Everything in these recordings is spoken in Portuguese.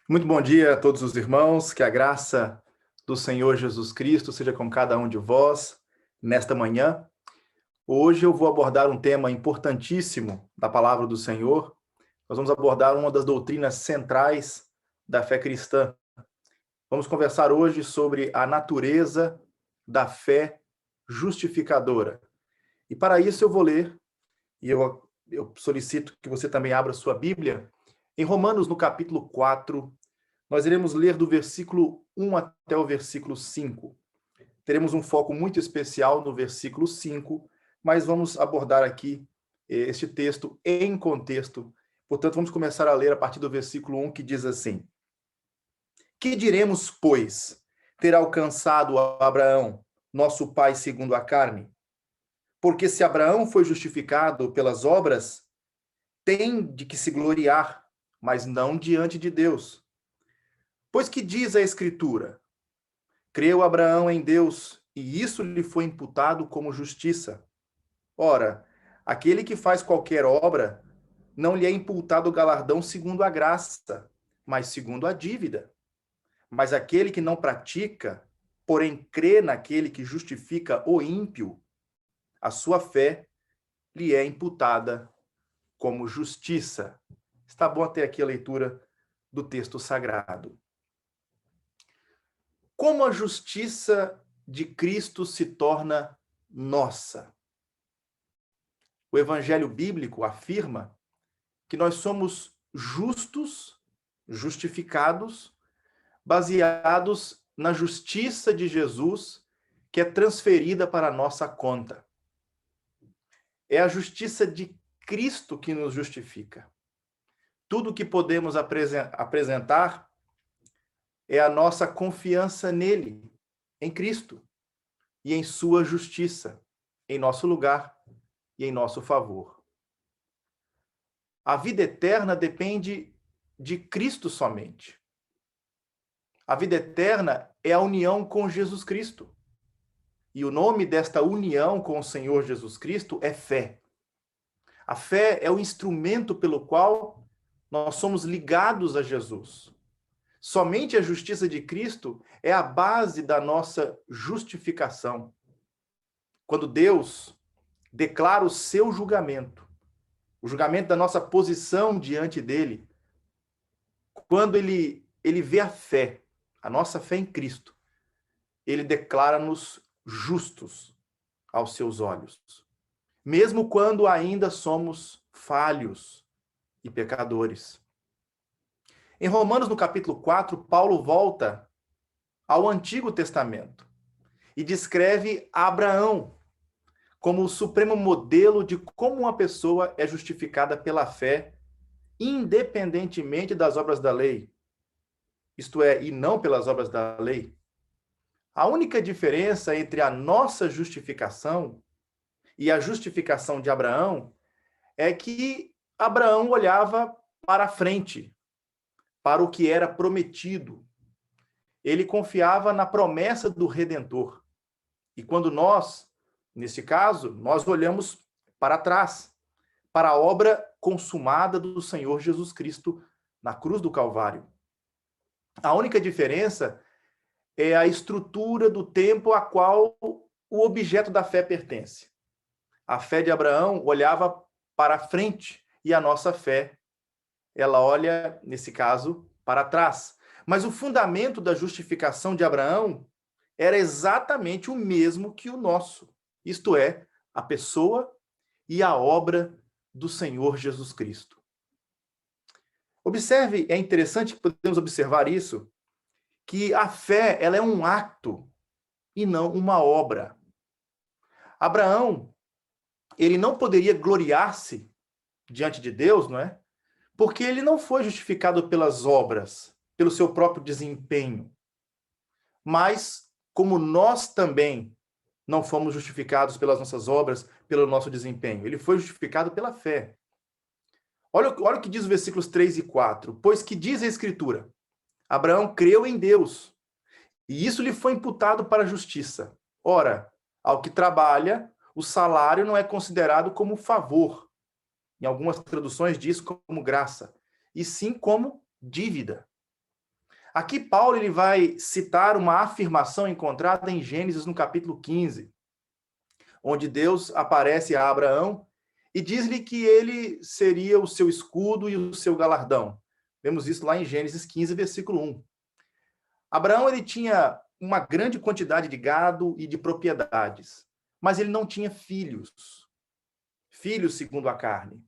Muito bom dia a todos os irmãos, que a graça do Senhor Jesus Cristo seja com cada um de vós nesta manhã. Hoje eu vou abordar um tema importantíssimo da palavra do Senhor. Nós vamos abordar uma das doutrinas centrais da fé cristã. Vamos conversar hoje sobre a natureza da fé justificadora. E para isso eu vou ler, e eu solicito que você também abra sua Bíblia, em Romanos, no capítulo 4, nós iremos ler do versículo 1 até o versículo 5. Teremos um foco muito especial no versículo 5, mas vamos abordar aqui este texto em contexto. Portanto, vamos começar a ler a partir do versículo 1, que diz assim: Que diremos, pois, ter alcançado Abraão, nosso pai segundo a carne? Porque se Abraão foi justificado pelas obras, tem de que se gloriar, mas não diante de Deus. Pois que diz a Escritura? Creu Abraão em Deus, e isso lhe foi imputado como justiça. Ora, aquele que faz qualquer obra, não lhe é imputado o galardão segundo a graça, mas segundo a dívida. Mas aquele que não pratica, porém crê naquele que justifica o ímpio, a sua fé lhe é imputada como justiça. Está bom até aqui a leitura do texto sagrado. Como a justiça de Cristo se torna nossa? O Evangelho bíblico afirma que nós somos justos, justificados, baseados na justiça de Jesus, que é transferida para a nossa conta. É a justiça de Cristo que nos justifica. Tudo que podemos apresentar é a nossa confiança nele, em Cristo, e em sua justiça, em nosso lugar e em nosso favor. A vida eterna depende de Cristo somente. A vida eterna é a união com Jesus Cristo. E o nome desta união com o Senhor Jesus Cristo é fé. A fé é o instrumento pelo qual nós somos ligados a Jesus. Somente a justiça de Cristo é a base da nossa justificação. Quando Deus declara o seu julgamento, o julgamento da nossa posição diante dele, quando ele vê a fé, a nossa fé em Cristo, ele declara-nos justos aos seus olhos, mesmo quando ainda somos falhos e pecadores. Em Romanos, no capítulo 4, Paulo volta ao Antigo Testamento e descreve Abraão como o supremo modelo de como uma pessoa é justificada pela fé, independentemente das obras da lei, isto é, e não pelas obras da lei. A única diferença entre a nossa justificação e a justificação de Abraão é que Abraão olhava para frente, para o que era prometido. Ele confiava na promessa do Redentor. E quando nós, nesse caso, nós olhamos para trás, para a obra consumada do Senhor Jesus Cristo na cruz do Calvário. A única diferença é a estrutura do tempo a qual o objeto da fé pertence. A fé de Abraão olhava para frente e a nossa fé, ela olha, nesse caso, para trás. Mas o fundamento da justificação de Abraão era exatamente o mesmo que o nosso, isto é, a pessoa e a obra do Senhor Jesus Cristo. Observe, é interessante que podemos observar isso, que a fé ela é um ato e não uma obra. Abraão, ele não poderia gloriar-se diante de Deus, não é? Porque ele não foi justificado pelas obras, pelo seu próprio desempenho. Mas, como nós também não fomos justificados pelas nossas obras, pelo nosso desempenho, ele foi justificado pela fé. Olha o que diz os versículos 3 e 4. Pois que diz a Escritura? Abraão creu em Deus, e isso lhe foi imputado para a justiça. Ora, ao que trabalha, o salário não é considerado como favor. Em algumas traduções diz como graça, e sim como dívida. Aqui Paulo ele vai citar uma afirmação encontrada em Gênesis no capítulo 15, onde Deus aparece a Abraão e diz-lhe que ele seria o seu escudo e o seu galardão. Vemos isso lá em Gênesis 15, versículo 1. Abraão ele tinha uma grande quantidade de gado e de propriedades, mas ele não tinha filhos, filhos segundo a carne.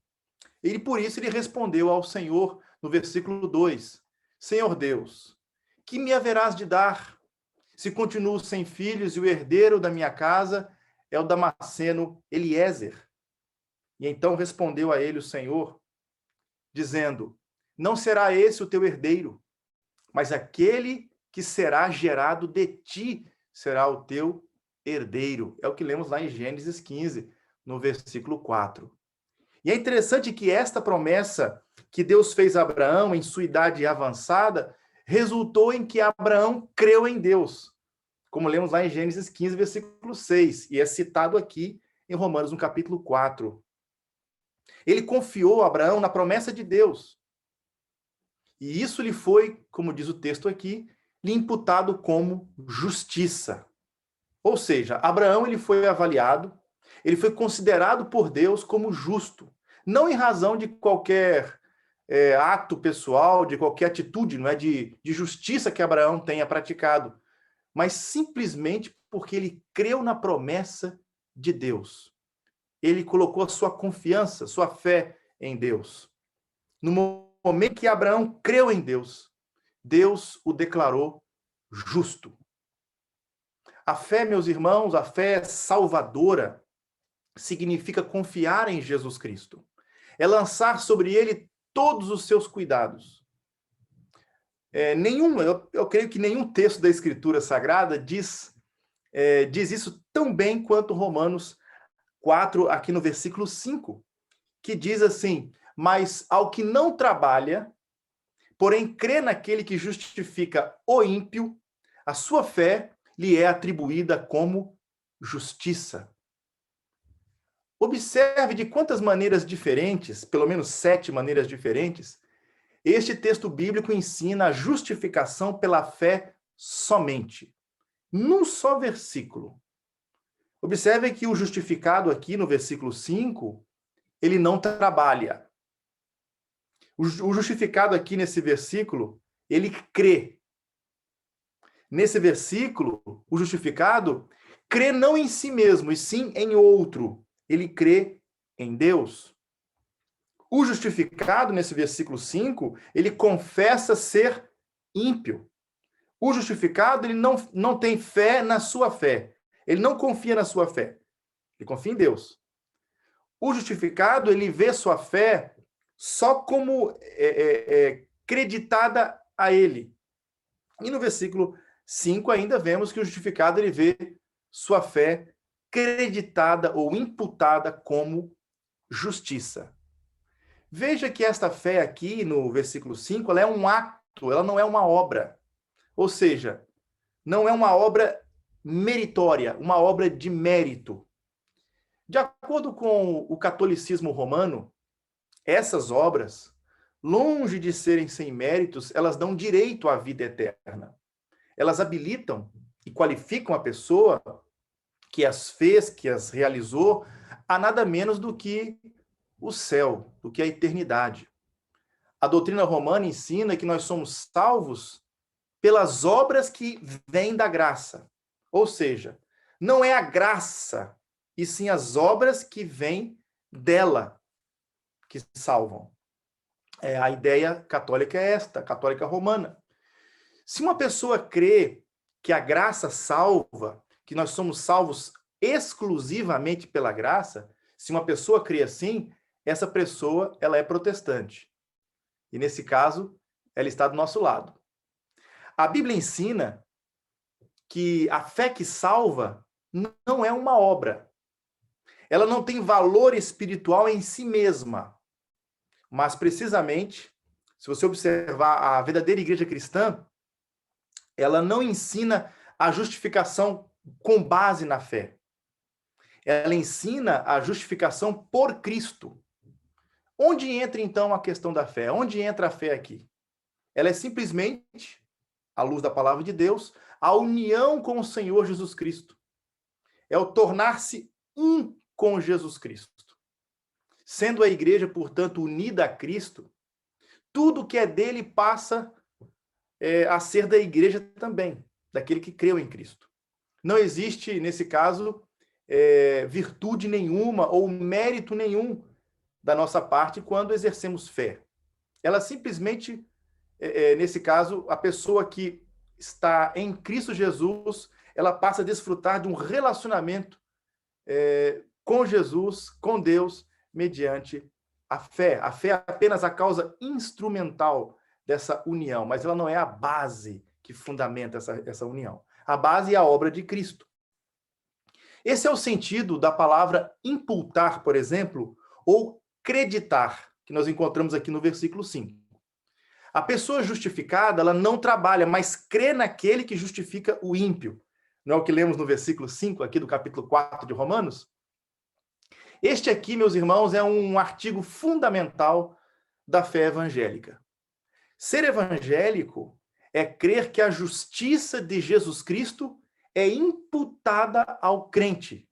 E por isso ele respondeu ao Senhor no versículo 2, Senhor Deus, que me haverás de dar, se continuo sem filhos e o herdeiro da minha casa é o Damasceno Eliezer? E então respondeu a ele o Senhor, dizendo, não será esse o teu herdeiro, mas aquele que será gerado de ti será o teu herdeiro. É o que lemos lá em Gênesis 15, no versículo 4. E é interessante que esta promessa que Deus fez a Abraão em sua idade avançada resultou em que Abraão creu em Deus, como lemos lá em Gênesis 15, versículo 6, e é citado aqui em Romanos, no capítulo 4. Ele confiou a Abraão na promessa de Deus. E isso lhe foi, como diz o texto aqui, lhe imputado como justiça. Ou seja, Abraão ele foi avaliado, ele foi considerado por Deus como justo, não em razão de qualquer ato pessoal, de qualquer atitude, não é de justiça que Abraão tenha praticado, mas simplesmente porque ele creu na promessa de Deus. Ele colocou a sua confiança, sua fé em Deus. No momento que Abraão creu em Deus, Deus o declarou justo. A fé, meus irmãos, a fé salvadora significa confiar em Jesus Cristo. É lançar sobre ele todos os seus cuidados. Eu creio que nenhum texto da Escritura Sagrada diz isso tão bem quanto Romanos 4, aqui no versículo 5, que diz assim, mas ao que não trabalha, porém crê naquele que justifica o ímpio, a sua fé lhe é atribuída como justiça. Observe de quantas maneiras diferentes, pelo menos 7 maneiras diferentes, este texto bíblico ensina a justificação pela fé somente, num só versículo. Observe que o justificado aqui no versículo 5, ele não trabalha. O justificado aqui nesse versículo, ele crê. Nesse versículo, o justificado crê não em si mesmo, e sim em outro. Ele crê em Deus. O justificado, nesse versículo 5, ele confessa ser ímpio. O justificado, ele não tem fé na sua fé. Ele não confia na sua fé. Ele confia em Deus. O justificado, ele vê sua fé só como creditada a ele. E no versículo 5 ainda vemos que o justificado ele vê sua fé creditada ou imputada como justiça. Veja que esta fé aqui no versículo 5, ela é um ato, ela não é uma obra. Ou seja, não é uma obra meritória, uma obra de mérito. De acordo com o catolicismo romano, essas obras, longe de serem sem méritos, elas dão direito à vida eterna. Elas habilitam e qualificam a pessoa que as fez, que as realizou, a nada menos do que o céu, do que a eternidade. A doutrina romana ensina que nós somos salvos pelas obras que vêm da graça. Ou seja, não é a graça, e sim as obras que vêm dela que salvam. A ideia católica é esta, católica romana. Se uma pessoa crê que a graça salva, que nós somos salvos exclusivamente pela graça, se uma pessoa crê assim, essa pessoa ela é protestante. E nesse caso, ela está do nosso lado. A Bíblia ensina que a fé que salva não é uma obra. Ela não tem valor espiritual em si mesma. Mas, precisamente, se você observar a verdadeira igreja cristã, ela não ensina a justificação com base na fé. Ela ensina a justificação por Cristo. Onde entra, então, a questão da fé? Onde entra a fé aqui? Ela é simplesmente à luz da palavra de Deus, a união com o Senhor Jesus Cristo. É o tornar-se um com Jesus Cristo. Sendo a igreja, portanto, unida a Cristo, tudo que é dele passa a ser da igreja também, daquele que creu em Cristo. Não existe, nesse caso, virtude nenhuma ou mérito nenhum da nossa parte quando exercemos fé. Ela simplesmente, nesse caso, a pessoa que está em Cristo Jesus, ela passa a desfrutar de um relacionamento com Jesus, com Deus, mediante a fé. A fé é apenas a causa instrumental dessa união, mas ela não é a base que fundamenta essa união. A base é a obra de Cristo. Esse é o sentido da palavra imputar, por exemplo, ou creditar, que nós encontramos aqui no versículo 5. A pessoa justificada, ela não trabalha, mas crê naquele que justifica o ímpio. Não é o que lemos no versículo 5 aqui do capítulo 4 de Romanos? Este aqui, meus irmãos, é um artigo fundamental da fé evangélica. Ser evangélico é crer que a justiça de Jesus Cristo é imputada ao crente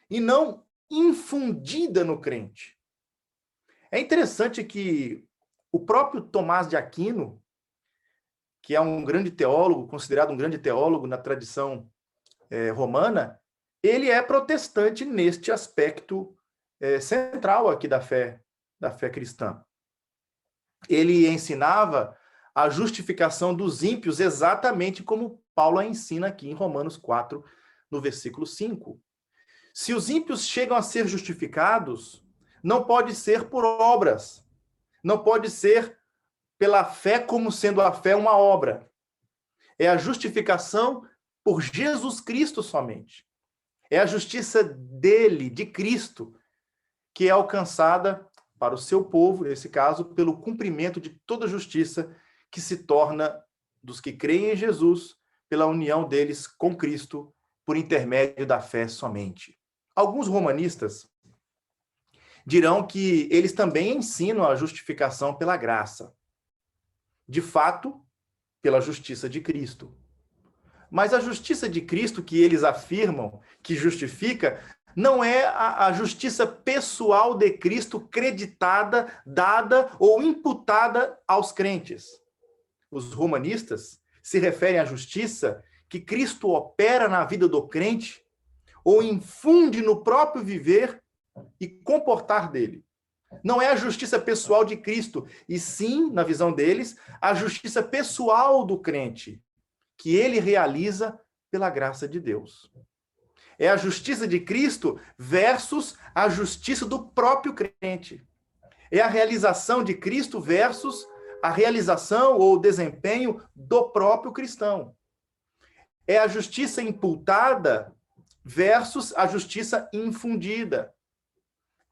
e não infundida no crente. É interessante que o próprio Tomás de Aquino, que é um grande teólogo, considerado um grande teólogo na tradição romana, ele é protestante neste aspecto central aqui da fé cristã. Ele ensinava a justificação dos ímpios exatamente como Paulo a ensina aqui em Romanos 4, no versículo 5. Se os ímpios chegam a ser justificados, não pode ser por obras, não pode ser pela fé como sendo a fé uma obra. É a justificação por Jesus Cristo somente. É a justiça dele, de Cristo, que é alcançada para o seu povo, nesse caso, pelo cumprimento de toda a justiça que se torna dos que creem em Jesus, pela união deles com Cristo, por intermédio da fé somente. Alguns romanistas dirão que eles também ensinam a justificação pela graça. De fato, pela justiça de Cristo. Mas a justiça de Cristo que eles afirmam que justifica não é a justiça pessoal de Cristo creditada, dada ou imputada aos crentes. Os romanistas se referem à justiça que Cristo opera na vida do crente ou infunde no próprio viver e comportar dele. Não é a justiça pessoal de Cristo, e sim, na visão deles, a justiça pessoal do crente, que ele realiza pela graça de Deus. É a justiça de Cristo versus a justiça do próprio crente. É a realização de Cristo versus a realização ou desempenho do próprio cristão. É a justiça imputada versus a justiça infundida.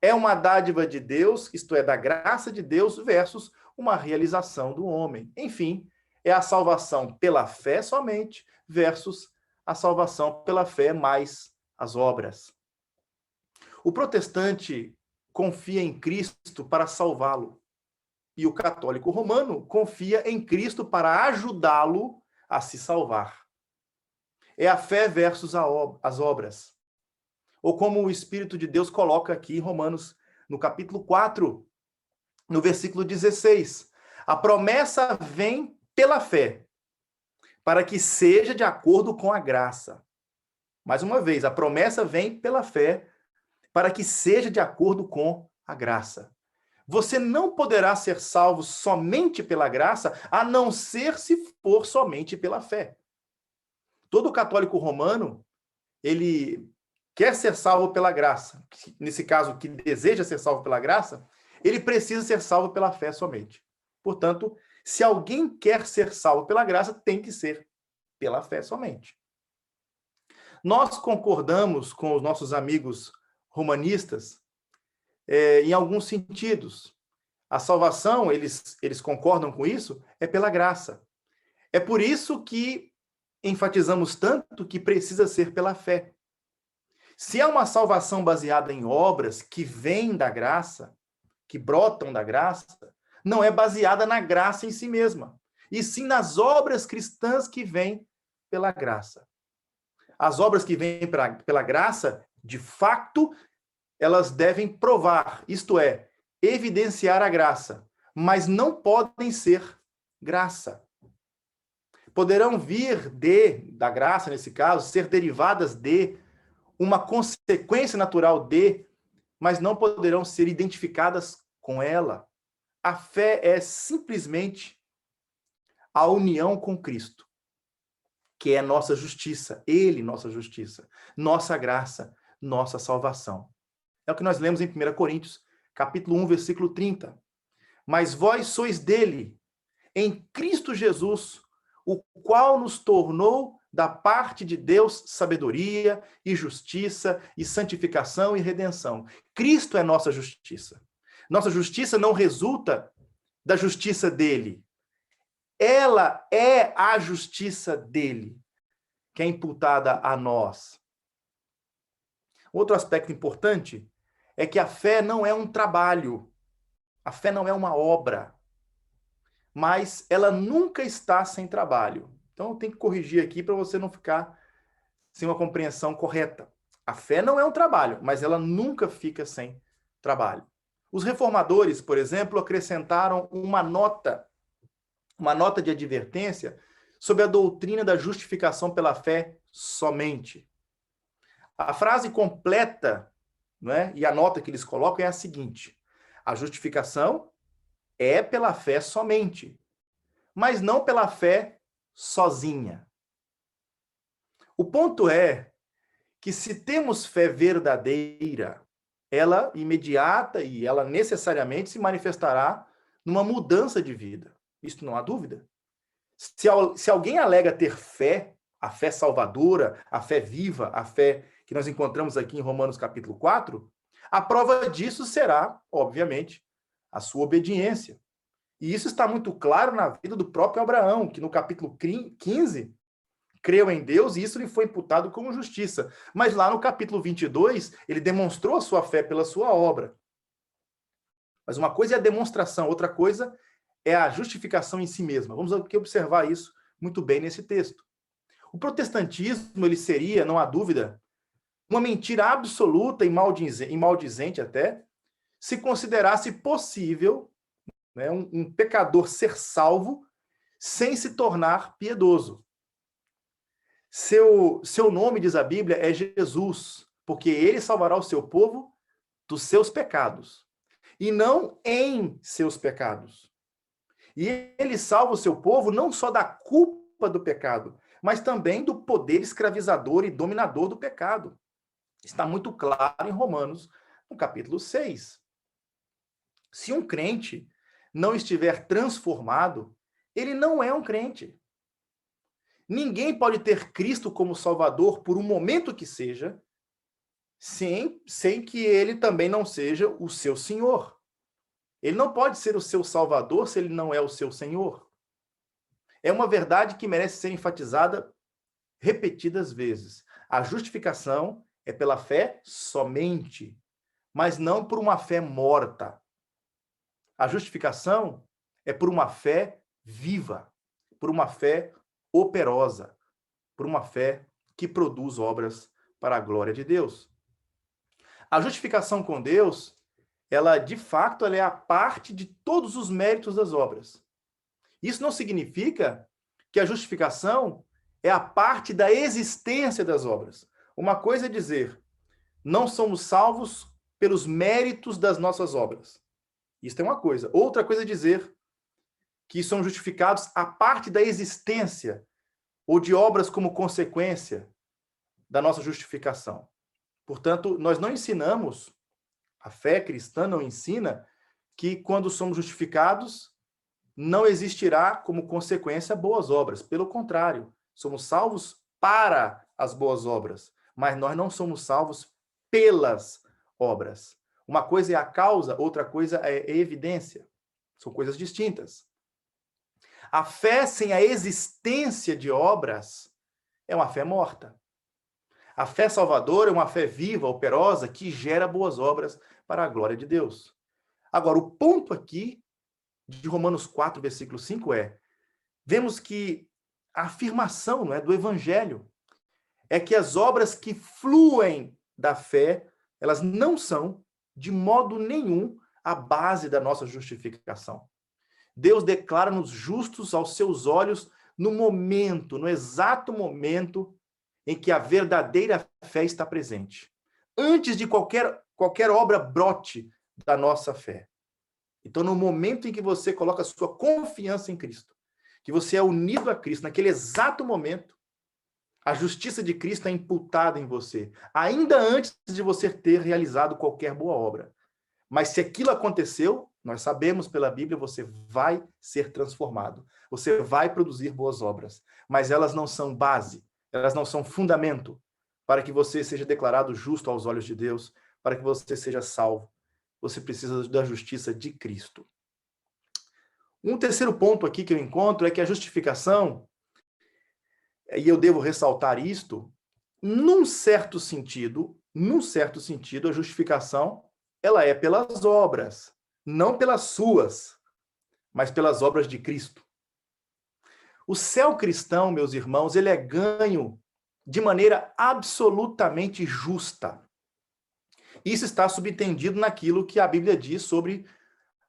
É uma dádiva de Deus, isto é, da graça de Deus, versus uma realização do homem. Enfim, é a salvação pela fé somente versus a salvação pela fé mais as obras. O protestante confia em Cristo para salvá-lo. E o católico romano confia em Cristo para ajudá-lo a se salvar. É a fé versus as obras. Ou como o Espírito de Deus coloca aqui em Romanos, no capítulo 4, no versículo 16. A promessa vem pela fé, para que seja de acordo com a graça. Mais uma vez, a promessa vem pela fé, para que seja de acordo com a graça. Você não poderá ser salvo somente pela graça, a não ser se for somente pela fé. Todo católico romano, ele quer ser salvo pela graça, nesse caso, que deseja ser salvo pela graça, ele precisa ser salvo pela fé somente. Portanto, se alguém quer ser salvo pela graça, tem que ser pela fé somente. Nós concordamos com os nossos amigos romanistas em alguns sentidos. A salvação, eles concordam com isso, é pela graça. É por isso que enfatizamos tanto que precisa ser pela fé. Se é uma salvação baseada em obras que vêm da graça, que brotam da graça, não é baseada na graça em si mesma. e sim nas obras cristãs que vêm pela graça. As obras que vêm pela graça, de fato, elas devem provar, isto é, evidenciar a graça, mas não podem ser graça. Poderão vir da graça, nesse caso, ser derivadas de, uma consequência natural de, mas não poderão ser identificadas com ela. A fé é simplesmente a união com Cristo, que é nossa justiça, Ele, nossa justiça, nossa graça, nossa salvação. É o que nós lemos em 1 Coríntios, capítulo 1, versículo 30. Mas vós sois dele, em Cristo Jesus, o qual nos tornou da parte de Deus sabedoria e justiça e santificação e redenção. Cristo é nossa justiça. Nossa justiça não resulta da justiça dele. Ela é a justiça dele, que é imputada a nós. Outro aspecto importante é que a fé não é um trabalho. A fé não é uma obra. Mas ela nunca está sem trabalho. Então, eu tenho que corrigir aqui para você não ficar sem uma compreensão correta. A fé não é um trabalho, mas ela nunca fica sem trabalho. Os reformadores, por exemplo, acrescentaram uma nota de advertência sobre a doutrina da justificação pela fé somente. A frase completa, né, e a nota que eles colocam é a seguinte: a justificação é pela fé somente, mas não pela fé sozinha. O ponto é que se temos fé verdadeira, ela imediata e ela necessariamente se manifestará numa mudança de vida. Isso não há dúvida. Se alguém alega ter fé, a fé salvadora, a fé viva, a fé que nós encontramos aqui em Romanos capítulo 4, a prova disso será, obviamente, a sua obediência. E isso está muito claro na vida do próprio Abraão, que no capítulo 15 creu em Deus e isso lhe foi imputado como justiça. Mas lá no capítulo 22, ele demonstrou a sua fé pela sua obra. Mas uma coisa é a demonstração, outra coisa é a justificação em si mesma. Vamos aqui observar isso muito bem nesse texto. O protestantismo, ele seria, não há dúvida, uma mentira absoluta e maldizente até, se considerasse possível, né, um pecador ser salvo sem se tornar piedoso. Seu nome, diz a Bíblia, é Jesus, porque ele salvará o seu povo dos seus pecados, e não em seus pecados. E ele salva o seu povo não só da culpa do pecado, mas também do poder escravizador e dominador do pecado. Está muito claro em Romanos, no capítulo 6. Se um crente não estiver transformado, ele não é um crente. Ninguém pode ter Cristo como Salvador por um momento que seja, sem que ele também não seja o seu Senhor. Ele não pode ser o seu Salvador se ele não é o seu Senhor. É uma verdade que merece ser enfatizada repetidas vezes. A justificação é pela fé somente, mas não por uma fé morta. A justificação é por uma fé viva, por uma fé operosa, por uma fé que produz obras para a glória de Deus. A justificação com Deus, ela de fato ela é a parte de todos os méritos das obras. Isso não significa que a justificação é a parte da existência das obras. Uma coisa é dizer, não somos salvos pelos méritos das nossas obras. Isso é uma coisa. Outra coisa é dizer que somos justificados a parte da existência ou de obras como consequência da nossa justificação. Portanto, nós não ensinamos, a fé cristã não ensina que quando somos justificados, não existirá como consequência boas obras. Pelo contrário, somos salvos para as boas obras, mas nós não somos salvos pelas obras. Uma coisa é a causa, outra coisa é a evidência. São coisas distintas. A fé sem a existência de obras é uma fé morta. A fé salvadora é uma fé viva, operosa, que gera boas obras para a glória de Deus. Agora, o ponto aqui de Romanos 4, versículo 5 é: vemos que a afirmação, não é, do Evangelho é que as obras que fluem da fé, elas não são, de modo nenhum, a base da nossa justificação. Deus declara-nos justos aos seus olhos no momento, no exato momento em que a verdadeira fé está presente. Antes de qualquer obra brote da nossa fé. Então, no momento em que você coloca a sua confiança em Cristo, que você é unido a Cristo, naquele exato momento, a justiça de Cristo é imputada em você, ainda antes de você ter realizado qualquer boa obra. Mas se aquilo aconteceu, nós sabemos pela Bíblia, você vai ser transformado. Você vai produzir boas obras. Mas elas não são base, elas não são fundamento para que você seja declarado justo aos olhos de Deus, para que você seja salvo. Você precisa da justiça de Cristo. Um terceiro ponto aqui que eu encontro é que a justificação, e eu devo ressaltar isto, num certo sentido, a justificação, ela é pelas obras, não pelas suas, mas pelas obras de Cristo. O céu cristão, meus irmãos, ele é ganho de maneira absolutamente justa. Isso está subentendido naquilo que a Bíblia diz sobre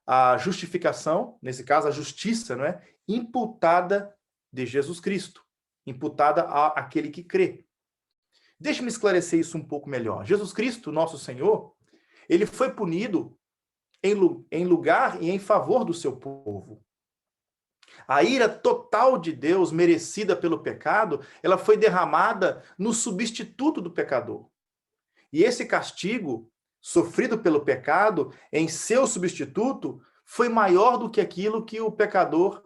a justificação, nesse caso a justiça, não é? Imputada de Jesus Cristo, imputada àquele que crê. Deixe-me esclarecer isso um pouco melhor. Jesus Cristo, nosso Senhor, ele foi punido em lugar e em favor do seu povo. A ira total de Deus, merecida pelo pecado, ela foi derramada no substituto do pecador. E esse castigo, sofrido pelo pecado, em seu substituto, foi maior do que aquilo que o pecador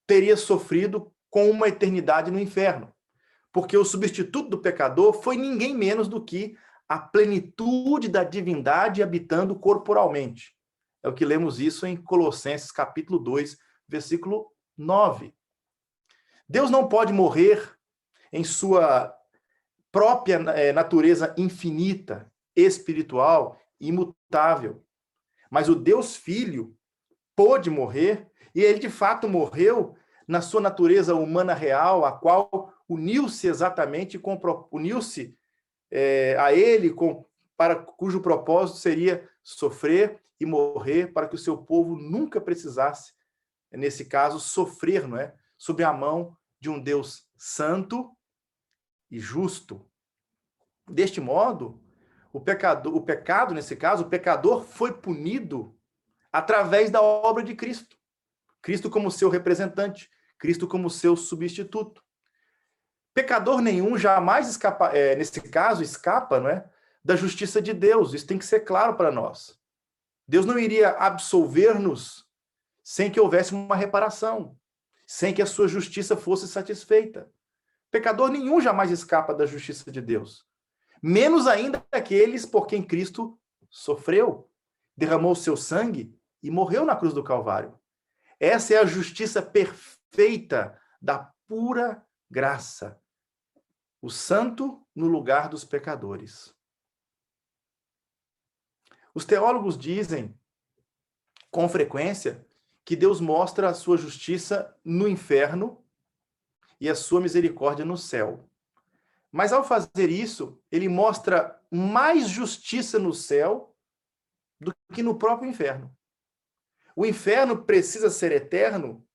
teria sofrido com uma eternidade no inferno. Porque o substituto do pecador foi ninguém menos do que a plenitude da divindade habitando corporalmente. É o que lemos isso em Colossenses capítulo 2, versículo 9. Deus não pode morrer em sua própria natureza infinita, espiritual, imutável. Mas o Deus Filho pôde morrer, e ele de fato morreu na sua natureza humana real, a qual uniu-se exatamente, uniu-se a ele, para cujo propósito seria sofrer e morrer, para que o seu povo nunca precisasse, nesse caso, sofrer, não é? Sob a mão de um Deus santo e justo. Deste modo, o pecado, nesse caso, o pecador foi punido através da obra de Cristo. Cristo como seu representante, Cristo como seu substituto. Pecador nenhum jamais escapa, nesse caso, escapa, não é, da justiça de Deus. Isso tem que ser claro para nós. Deus não iria absolver-nos sem que houvesse uma reparação, sem que a sua justiça fosse satisfeita. Pecador nenhum jamais escapa da justiça de Deus. Menos ainda aqueles por quem Cristo sofreu, derramou seu sangue e morreu na cruz do Calvário. Essa é a justiça perfeita da pura graça. O santo no lugar dos pecadores. Os teólogos dizem, com frequência, que Deus mostra a sua justiça no inferno e a sua misericórdia no céu. Mas ao fazer isso, ele mostra mais justiça no céu do que no próprio inferno. O inferno precisa ser eterno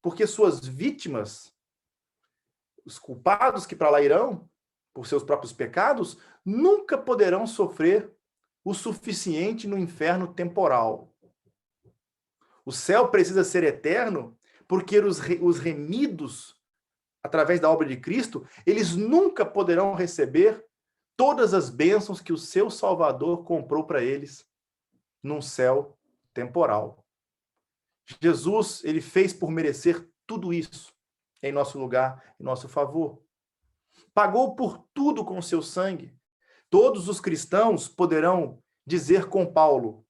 porque suas vítimas, os culpados que para lá irão, por seus próprios pecados, nunca poderão sofrer o suficiente no inferno temporal. O céu precisa ser eterno porque os remidos, através da obra de Cristo, eles nunca poderão receber todas as bênçãos que o seu Salvador comprou para eles num céu temporal. Jesus, ele fez por merecer tudo isso em nosso lugar, em nosso favor. Pagou por tudo com seu sangue. Todos os cristãos poderão dizer com Paulo,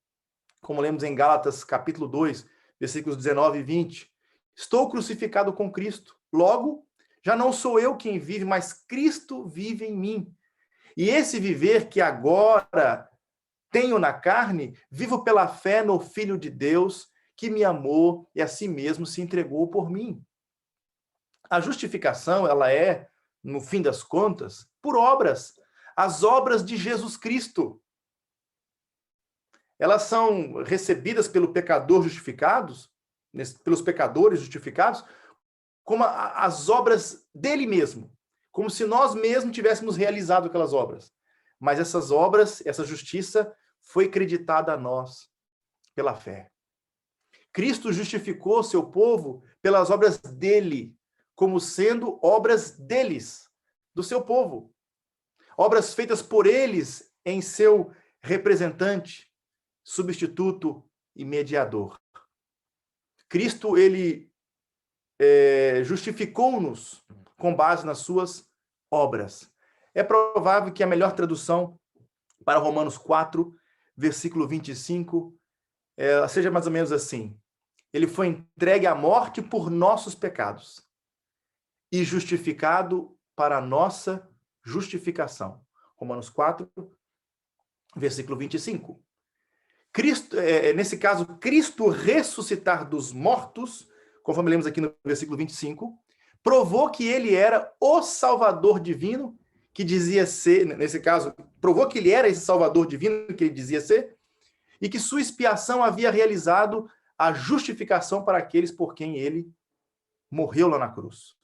como lemos em Gálatas capítulo 2, versículos 19 e 20, estou crucificado com Cristo. Logo, já não sou eu quem vive, mas Cristo vive em mim. E esse viver que agora tenho na carne, vivo pela fé no Filho de Deus, que me amou e a si mesmo se entregou por mim. A justificação, ela é, no fim das contas, por obras. As obras de Jesus Cristo. Elas são recebidas pelo pecador justificados, pelos pecadores justificados, como as obras dele mesmo. Como se nós mesmos tivéssemos realizado aquelas obras. Mas essas obras, essa justiça, foi creditada a nós pela fé. Cristo justificou seu povo pelas obras dele, como sendo obras deles, do seu povo. Obras feitas por eles em seu representante, substituto e mediador. Cristo, ele justificou-nos com base nas suas obras. É provável que a melhor tradução para Romanos 4, versículo 25, seja mais ou menos assim. Ele foi entregue à morte por nossos pecados e justificado para a nossa justificação. Romanos 4, versículo 25. Cristo, nesse caso, Cristo ressuscitar dos mortos, conforme lemos aqui no versículo 25, provou que ele era o Salvador divino, que dizia ser, nesse caso, provou que ele era esse Salvador divino que ele dizia ser, e que sua expiação havia realizado a justificação para aqueles por quem ele morreu lá na cruz.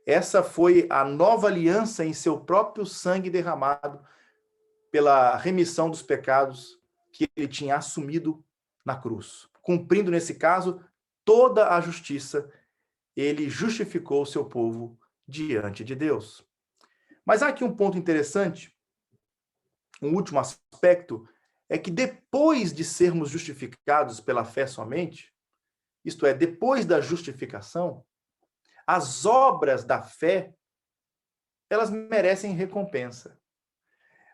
Essa foi a nova aliança em seu próprio sangue derramado pela remissão dos pecados que ele tinha assumido na cruz. Cumprindo, nesse caso, toda a justiça, ele justificou o seu povo diante de Deus. Mas há aqui um ponto interessante, um último aspecto, é que depois de sermos justificados pela fé somente, isto é, depois da justificação, as obras da fé, elas merecem recompensa.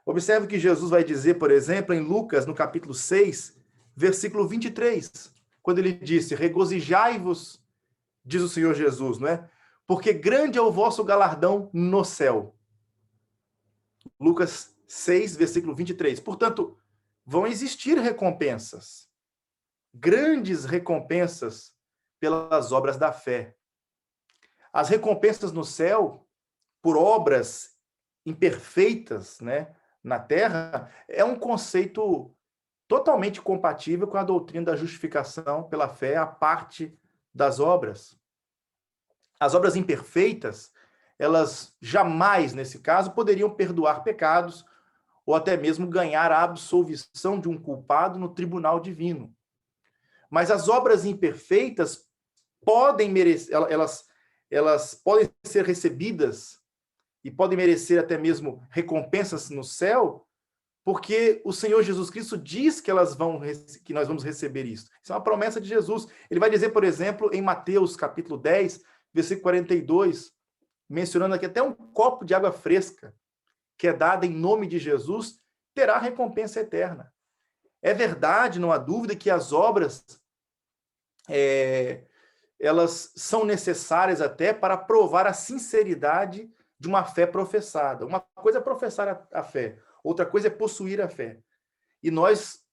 Observe que Jesus vai dizer, por exemplo, em Lucas, no capítulo 6, versículo 23, quando ele disse, regozijai-vos, diz o Senhor Jesus, não é? Porque grande é o vosso galardão no céu. Lucas 6, versículo 23. Portanto, vão existir recompensas, grandes recompensas pelas obras da fé. As recompensas no céu, por obras imperfeitas, né, na terra, é um conceito totalmente compatível com a doutrina da justificação pela fé, a parte das obras. As obras imperfeitas, elas jamais, nesse caso, poderiam perdoar pecados ou até mesmo ganhar a absolvição de um culpado no tribunal divino. Mas as obras imperfeitas podem merecer, elas podem ser recebidas e podem merecer até mesmo recompensas no céu, porque o Senhor Jesus Cristo diz que que nós vamos receber isso. Isso é uma promessa de Jesus. Ele vai dizer, por exemplo, em Mateus capítulo 10, versículo 42, mencionando aqui até um copo de água fresca, que é dada em nome de Jesus, terá recompensa eterna. É verdade, não há dúvida, que as obras elas são necessárias até para provar a sinceridade de uma fé professada. Uma coisa é professar a fé, outra coisa é possuir a fé. E nós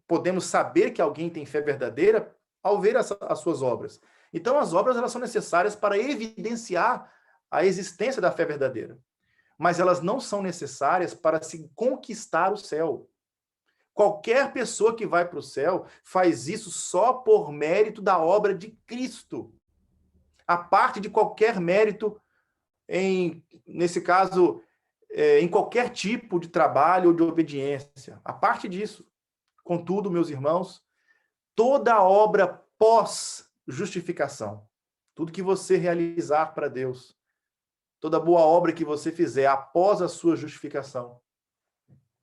podemos saber que alguém tem fé verdadeira ao ver as suas obras. Então, as obras elas são necessárias para evidenciar a existência da fé verdadeira. Mas elas não são necessárias para se conquistar o céu. Qualquer pessoa que vai para o céu faz isso só por mérito da obra de Cristo. A parte de qualquer mérito, nesse caso, em qualquer tipo de trabalho ou de obediência. A parte disso. Contudo, meus irmãos, toda obra pós-justificação, tudo que você realizar para Deus, toda boa obra que você fizer após a sua justificação,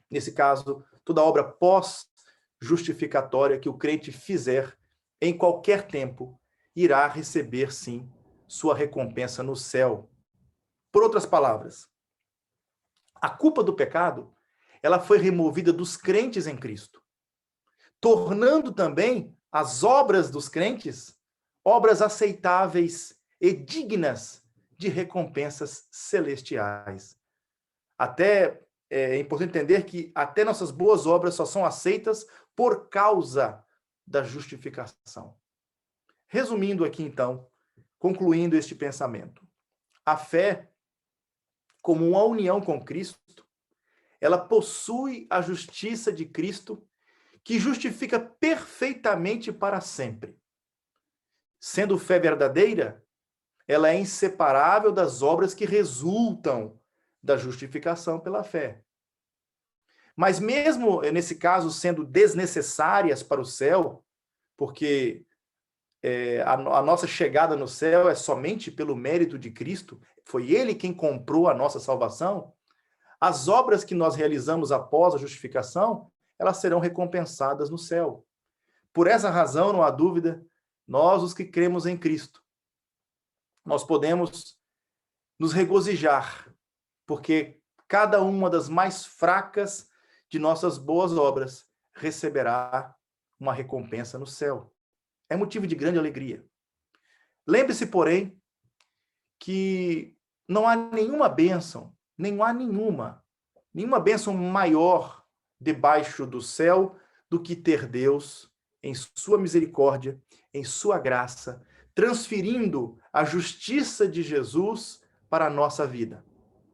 nesse caso, toda obra pós-justificatória que o crente fizer em qualquer tempo, irá receber, sim, sua recompensa no céu. Por outras palavras, a culpa do pecado, ela foi removida dos crentes em Cristo, tornando também as obras dos crentes obras aceitáveis e dignas de recompensas celestiais. Até é importante entender que até nossas boas obras só são aceitas por causa da justificação. Resumindo aqui, então, concluindo este pensamento. A fé, como uma união com Cristo, ela possui a justiça de Cristo, que justifica perfeitamente para sempre. Sendo fé verdadeira, ela é inseparável das obras que resultam da justificação pela fé. Mas mesmo nesse caso sendo desnecessárias para o céu, porque a nossa chegada no céu é somente pelo mérito de Cristo, foi Ele quem comprou a nossa salvação, as obras que nós realizamos após a justificação, elas serão recompensadas no céu. Por essa razão, não há dúvida, nós, os que cremos em Cristo, nós podemos nos regozijar, porque cada uma das mais fracas de nossas boas obras receberá uma recompensa no céu. É motivo de grande alegria. Lembre-se, porém, que não há nenhuma bênção, nenhuma bênção maior debaixo do céu do que ter Deus, em sua misericórdia, em sua graça, transferindo a justiça de Jesus para a nossa vida,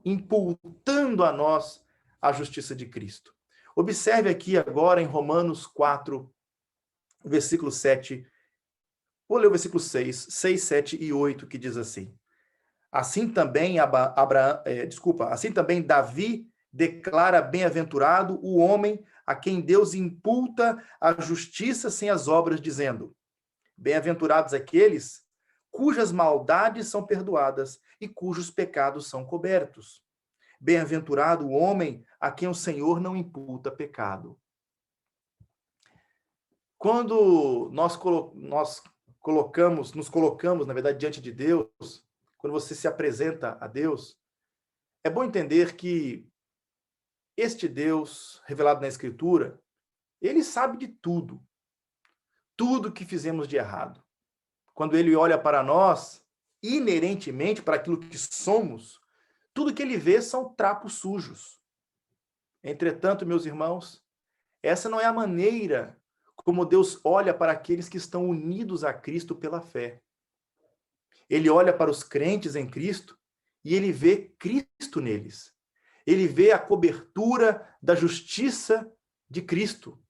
imputando a nós a justiça de Cristo. Observe aqui agora em Romanos 4, versículo 7, vou ler o versículo 6, 7 e 8, que diz assim: Assim também, assim também Davi declara bem-aventurado o homem a quem Deus imputa a justiça sem as obras, dizendo: Bem-aventurados aqueles cujas maldades são perdoadas e cujos pecados são cobertos. Bem-aventurado o homem a quem o Senhor não imputa pecado. Quando nos colocamos, na verdade, diante de Deus, quando você se apresenta a Deus, é bom entender que este Deus, revelado na Escritura, ele sabe de tudo. Tudo que fizemos de errado. Quando ele olha para nós, inerentemente para aquilo que somos, tudo que ele vê são trapos sujos. Entretanto, meus irmãos, essa não é a maneira como Deus olha para aqueles que estão unidos a Cristo pela fé. Ele olha para os crentes em Cristo e ele vê Cristo neles. Ele vê a cobertura da justiça de Cristo.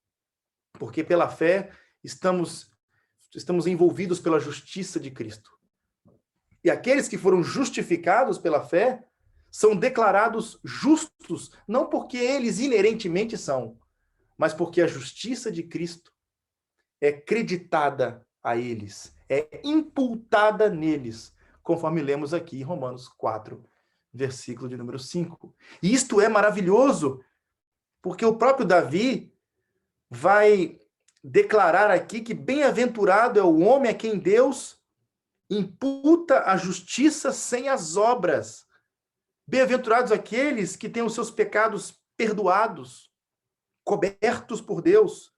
Porque pela fé estamos envolvidos pela justiça de Cristo. E aqueles que foram justificados pela fé são declarados justos, não porque eles inerentemente são, mas porque a justiça de Cristo é creditada a eles, é imputada neles, conforme lemos aqui em Romanos 4, versículo de número 5. E isto é maravilhoso, porque o próprio Davi vai declarar aqui que bem-aventurado é o homem a quem Deus imputa a justiça sem as obras. Bem-aventurados aqueles que têm os seus pecados perdoados, cobertos por Deus,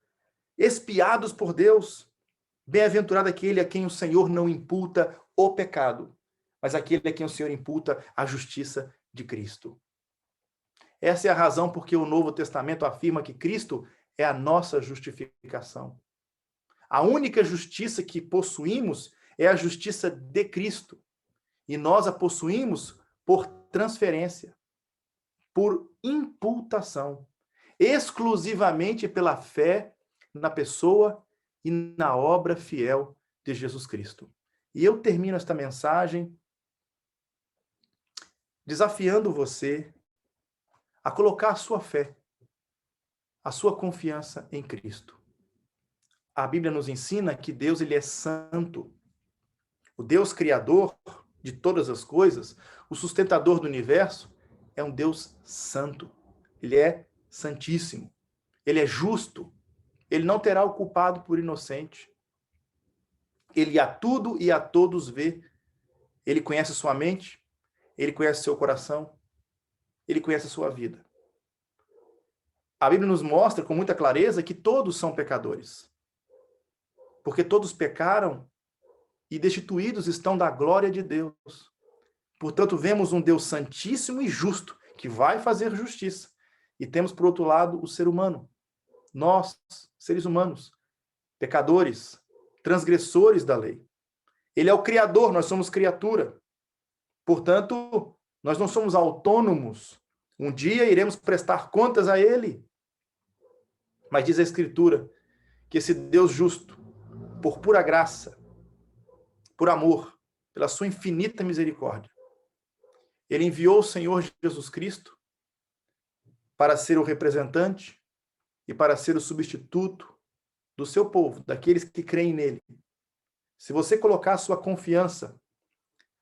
expiados por Deus. Bem-aventurado aquele a quem o Senhor não imputa o pecado, mas aquele a quem o Senhor imputa a justiça de Cristo. Essa é a razão porque o Novo Testamento afirma que Cristo é a nossa justificação. A única justiça que possuímos é a justiça de Cristo. E nós a possuímos por transferência, por imputação, exclusivamente pela fé na pessoa e na obra fiel de Jesus Cristo. E eu termino esta mensagem desafiando você a colocar a sua fé, a sua confiança em Cristo. A Bíblia nos ensina que Deus ele é santo. O Deus criador de todas as coisas, o sustentador do universo, é um Deus santo. Ele é santíssimo. Ele é justo. Ele não terá o culpado por inocente. Ele a tudo e a todos vê. Ele conhece sua mente, ele conhece seu coração, ele conhece a sua vida. A Bíblia nos mostra com muita clareza que todos são pecadores. Porque todos pecaram e destituídos estão da glória de Deus. Portanto, vemos um Deus santíssimo e justo, que vai fazer justiça. E temos, por outro lado, o ser humano. Nós, seres humanos, pecadores, transgressores da lei. Ele é o Criador, nós somos criatura. Portanto, nós não somos autônomos. Um dia iremos prestar contas a Ele. Mas diz a Escritura que esse Deus justo, por pura graça, por amor, pela sua infinita misericórdia, Ele enviou o Senhor Jesus Cristo para ser o representante e para ser o substituto do seu povo, daqueles que creem nele. Se você colocar a sua confiança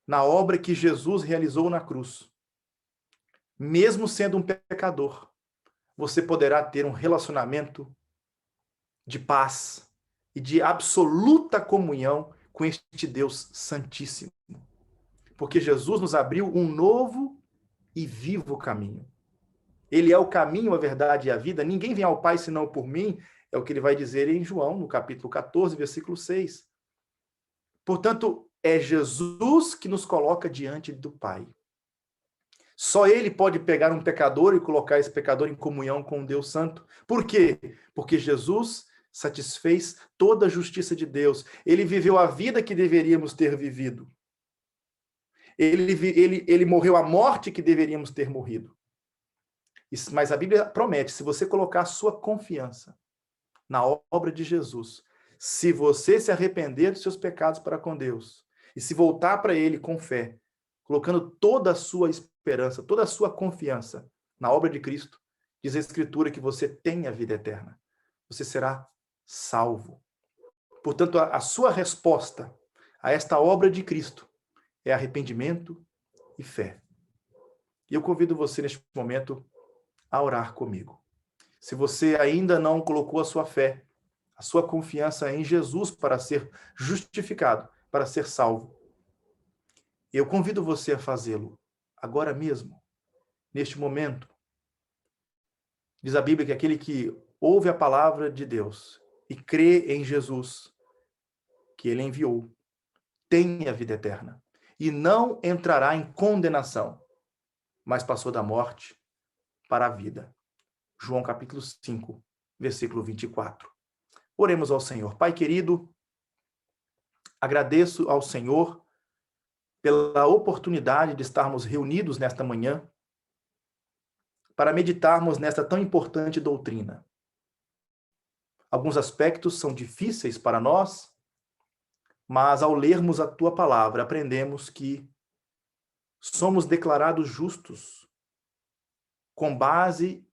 na obra que Jesus realizou na cruz, mesmo sendo um pecador, você poderá ter um relacionamento de paz e de absoluta comunhão com este Deus Santíssimo. Porque Jesus nos abriu um novo e vivo caminho. Ele é o caminho, a verdade e a vida. Ninguém vem ao Pai senão por mim, é o que ele vai dizer em João, no capítulo 14, versículo 6. Portanto, é Jesus que nos coloca diante do Pai. Só ele pode pegar um pecador e colocar esse pecador em comunhão com Deus Santo. Por quê? Porque Jesus satisfez toda a justiça de Deus. Ele viveu a vida que deveríamos ter vivido. Ele morreu a morte que deveríamos ter morrido. Mas a Bíblia promete, se você colocar a sua confiança na obra de Jesus, se você se arrepender dos seus pecados para com Deus e se voltar para Ele com fé, colocando toda a sua esperança, toda a sua confiança na obra de Cristo, diz a Escritura que você tem a vida eterna. Você será salvo. Portanto, a sua resposta a esta obra de Cristo é arrependimento e fé. E eu convido você neste momento a orar comigo. Se você ainda não colocou a sua fé, a sua confiança em Jesus para ser justificado, para ser salvo, eu convido você a fazê-lo agora mesmo, neste momento. Diz a Bíblia que aquele que ouve a palavra de Deus e crê em Jesus, que ele enviou, tem a vida eterna e não entrará em condenação, mas passou da morte para a vida. João capítulo 5, versículo 24. Oremos ao Senhor. Pai querido, agradeço ao Senhor pela oportunidade de estarmos reunidos nesta manhã para meditarmos nesta tão importante doutrina. Alguns aspectos são difíceis para nós, mas ao lermos a tua palavra, aprendemos que somos declarados justos com base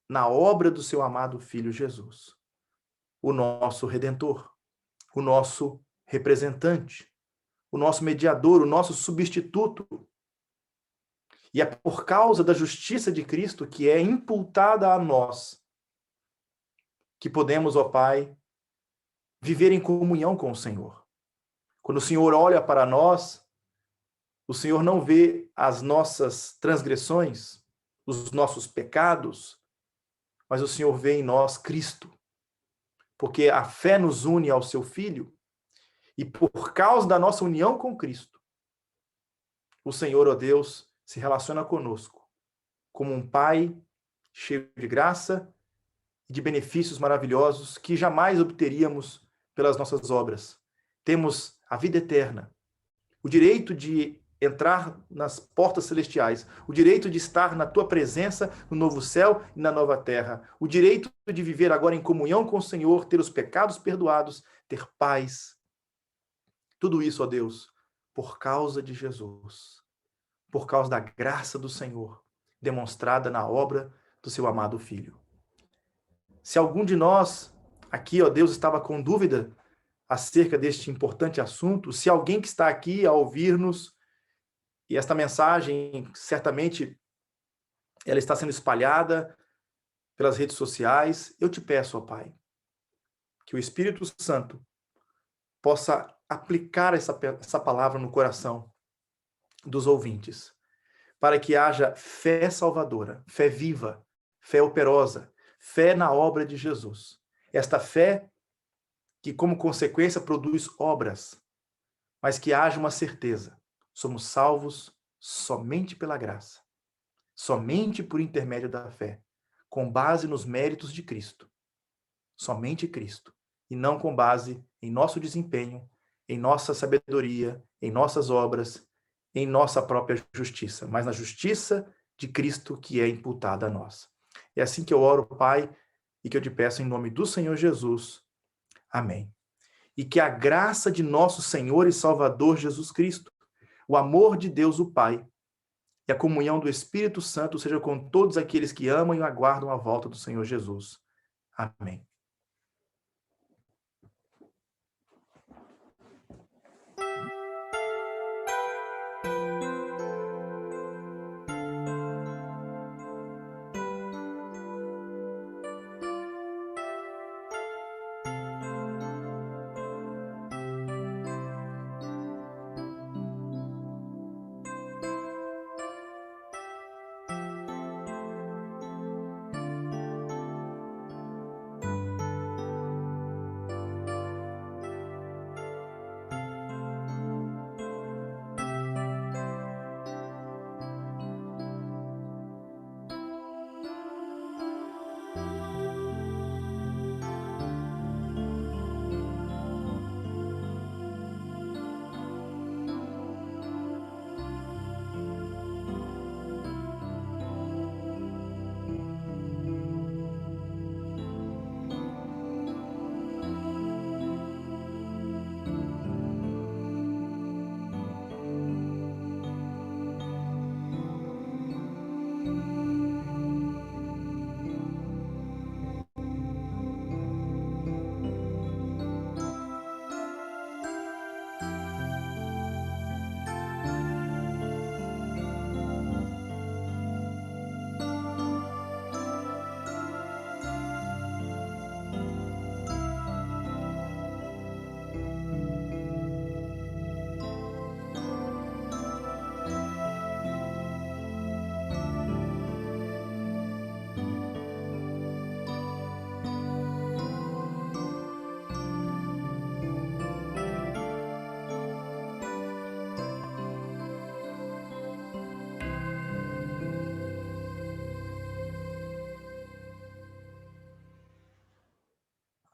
na obra do seu amado Filho Jesus, o nosso Redentor, o nosso representante, o nosso mediador, o nosso substituto. E é por causa da justiça de Cristo que é imputada a nós que podemos, ó Pai, viver em comunhão com o Senhor. Quando o Senhor olha para nós, o Senhor não vê as nossas transgressões, os nossos pecados, mas o Senhor vê em nós Cristo. Porque a fé nos une ao seu Filho, e por causa da nossa união com Cristo, o Senhor, ó Deus, se relaciona conosco como um Pai cheio de graça e de benefícios maravilhosos que jamais obteríamos pelas nossas obras. Temos a vida eterna, o direito de entrar nas portas celestiais, o direito de estar na tua presença no novo céu e na nova terra, o direito de viver agora em comunhão com o Senhor, ter os pecados perdoados, ter paz. Tudo isso, ó Deus, por causa de Jesus, por causa da graça do Senhor, demonstrada na obra do seu amado Filho. Se algum de nós aqui, ó Deus, estava com dúvida acerca deste importante assunto, se alguém que está aqui a ouvir-nos, e esta mensagem, certamente, ela está sendo espalhada pelas redes sociais, eu te peço, ó Pai, que o Espírito Santo possa aplicar essa palavra no coração dos ouvintes, para que haja fé salvadora, fé viva, fé operosa, fé na obra de Jesus. Esta fé que, como consequência, produz obras, mas que haja uma certeza: somos salvos somente pela graça, somente por intermédio da fé, com base nos méritos de Cristo. Somente Cristo, e não com base em nosso desempenho, em nossa sabedoria, em nossas obras, em nossa própria justiça, mas na justiça de Cristo que é imputada a nós. É assim que eu oro, Pai, e que eu te peço em nome do Senhor Jesus. Amém. E que a graça de nosso Senhor e Salvador Jesus Cristo, o amor de Deus o Pai e a comunhão do Espírito Santo seja com todos aqueles que amam e aguardam a volta do Senhor Jesus. Amém.